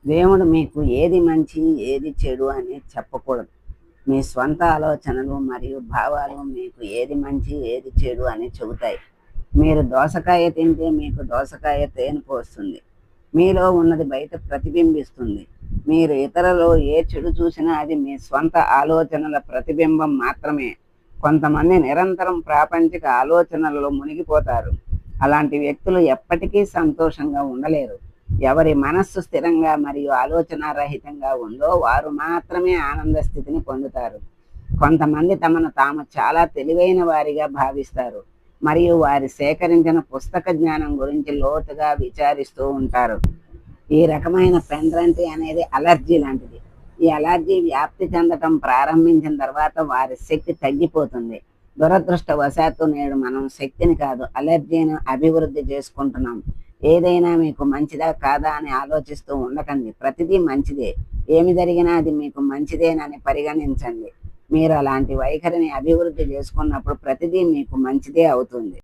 దేవుడు మీకు ఏది మంచి, ఏది చెడు అని చెప్పకూడదు. మీ స్వంత ఆలోచనలు మరియు భావాలు మీకు ఏది మంచి, ఏది చెడు అని చెబుతాయి. మీరు దోసకాయ తింటే మీకు దోసకాయ తేనె పోస్తుంది. మీలో ఉన్నది బయట ప్రతిబింబిస్తుంది. మీరు ఇతరులలో ఏ చెడు చూసినా అది మీ స్వంత ఆలోచనల ప్రతిబింబం మాత్రమే. కొంతమంది నిరంతరం ప్రాపంచిక ఆలోచనలలో మునిగిపోతారు. అలాంటి వ్యక్తులు ఎప్పటికీ సంతోషంగా ఉండలేరు. ఎవరి మనస్సు స్థిరంగా మరియు ఆలోచనారహితంగా ఉందో వారు మాత్రమే ఆనంద స్థితిని పొందుతారు. కొంతమంది తమను తాము చాలా తెలివైన వారిగా భావిస్తారు మరియు వారి సేకరించిన పుస్తక జ్ఞానం గురించి లోతుగా విచారిస్తూ ఉంటారు. ఈ రకమైన పెండ్రంటి అనేది అలర్జీ లాంటిది. ఈ అలర్జీ వ్యాప్తి చెందటం ప్రారంభించిన తర్వాత వారి శక్తి తగ్గిపోతుంది. దురదృష్టవశాత్తు నేడు మనం శక్తిని కాదు, అలర్జీని అభివృద్ధి చేసుకుంటున్నాం. ఏదైనా మీకు మంచిదా కాదా అని ఆలోచిస్తూ ఉండకండి. ప్రతిదీ మంచిదే. ఏమి జరిగినా అది మీకు మంచిదేనని పరిగణించండి. మీరు అలాంటి వైఖరిని అభివృద్ధి చేసుకున్నప్పుడు ప్రతిదీ మీకు మంచిదే అవుతుంది.